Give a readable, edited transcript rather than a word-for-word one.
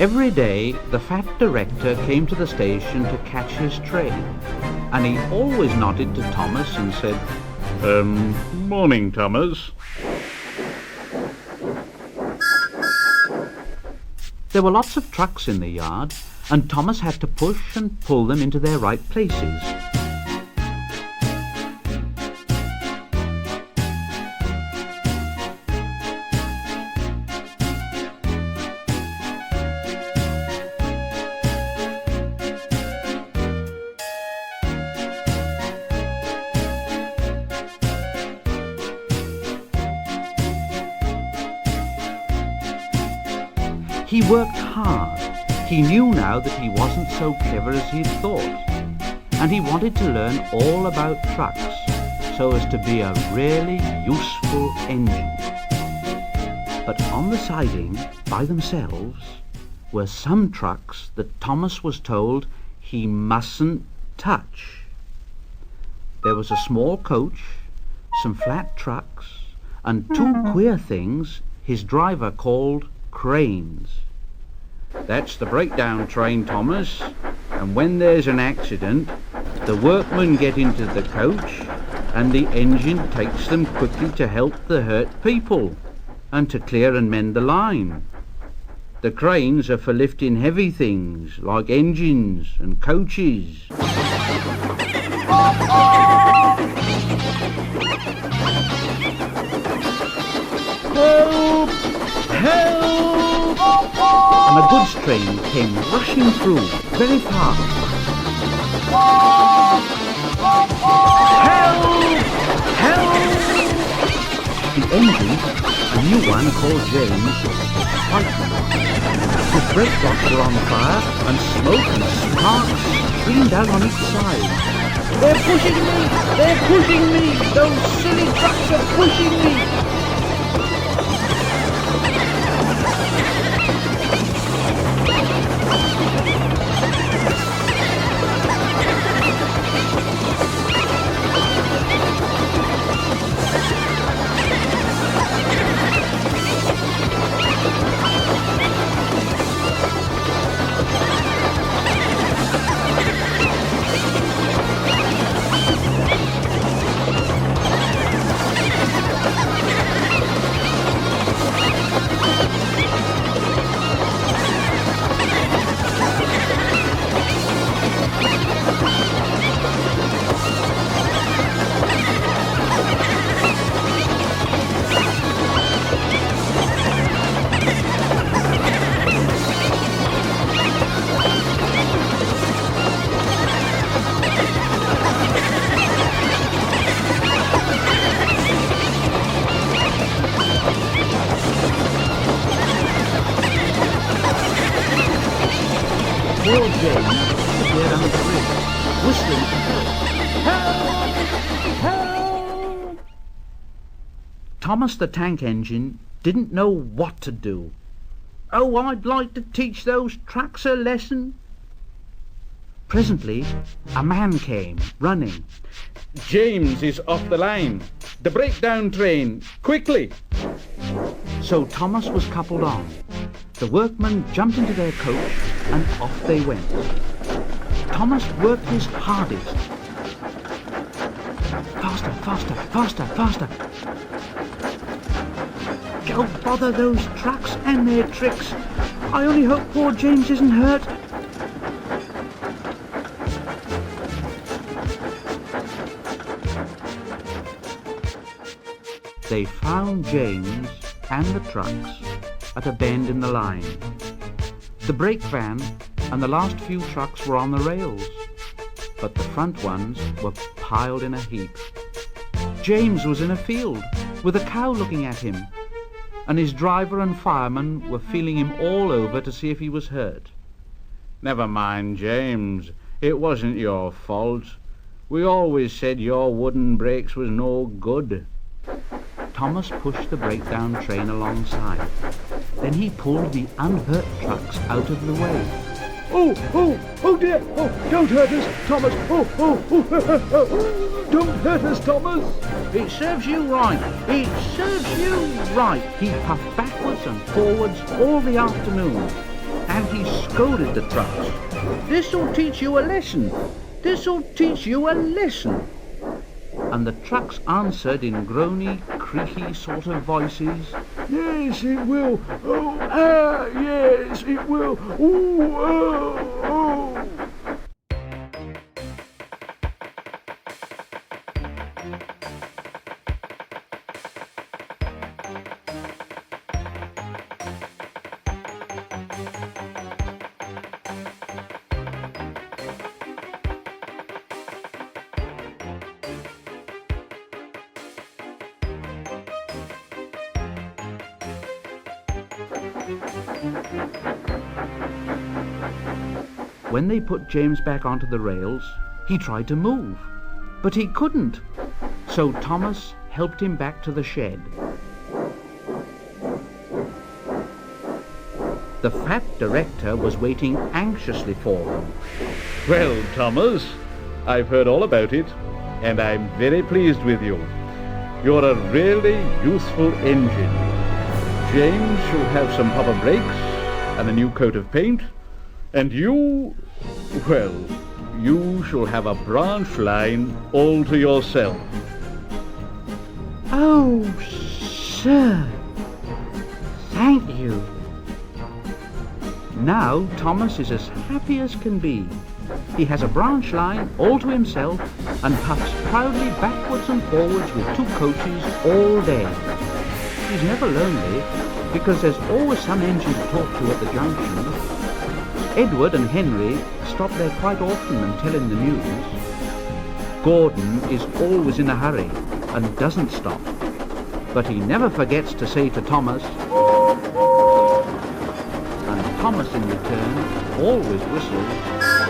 Every day, the fat director came to the station to catch his train, and he always nodded to Thomas and said, "Morning, Thomas." There were lots of trucks in the yard, and Thomas had to push and pull them into their right places. He worked hard. He knew now that he wasn't so clever as he'd thought, and he wanted to learn all about trucks so as to be a really useful engine. But on the siding, by themselves, were some trucks that Thomas was told he mustn't touch. There was a small coach, some flat trucks, and two queer things his driver called cranes. "That's the breakdown train, Thomas, and when there's an accident, the workmen get into the coach and the engine takes them quickly to help the hurt people and to clear and mend the line. The cranes are for lifting heavy things like engines and coaches." "Help! Help!" And a goods train came rushing through very fast. "Help! Help!" The engine, a new one called James, was frightened. His brake rods were on fire, and smoke and sparks streamed out on each side. "They're pushing me! They're pushing me! Those silly trucks are pushing me!" Poor James appeared on the bridge, whistling for help. Help! Help! Thomas the tank engine didn't know what to do. "Oh, I'd like to teach those trucks a lesson." Presently, a man came, running. "James is off the line. The breakdown train, quickly!" So Thomas was coupled on. The workmen jumped into their coach and off they went. Thomas worked his hardest. Faster, faster, faster, faster. Don't bother those trucks and their tricks. I only hope poor James isn't hurt. They found James and the trucks at a bend in the line. The brake van and the last few trucks were on the rails, but the front ones were piled in a heap. James was in a field with a cow looking at him, and his driver and fireman were feeling him all over to see if he was hurt. "Never mind, James. It wasn't your fault. We always said your wooden brakes was no good." Thomas pushed the breakdown train alongside. Then he pulled the unhurt trucks out of the way. "Oh, oh, oh dear! Oh, don't hurt us, Thomas! Oh, oh, oh! Don't hurt us, Thomas!" "It serves you right! It serves you right!" He puffed backwards and forwards all the afternoon, and he scolded the trucks. "This'll teach you a lesson. This'll teach you a lesson." And the trucks answered in groany, creaky sort of voices, "Yes, it will. Oh, yes, it will. Ooh, oh." When they put James back onto the rails, he tried to move, but he couldn't. So Thomas helped him back to the shed. The fat director was waiting anxiously for him. "Well, Thomas, I've heard all about it, and I'm very pleased with you. You're a really useful engine. James shall have some proper brakes and a new coat of paint, and you, well, you shall have a branch line all to yourself." "Oh, sir, thank you." Now Thomas is as happy as can be. He has a branch line all to himself and puffs proudly backwards and forwards with 2 coaches all day. He's never lonely, because there's always some engine to talk to at the junction. Edward and Henry stop there quite often and tell him the news. Gordon is always in a hurry and doesn't stop, but he never forgets to say to Thomas, and Thomas in return always whistles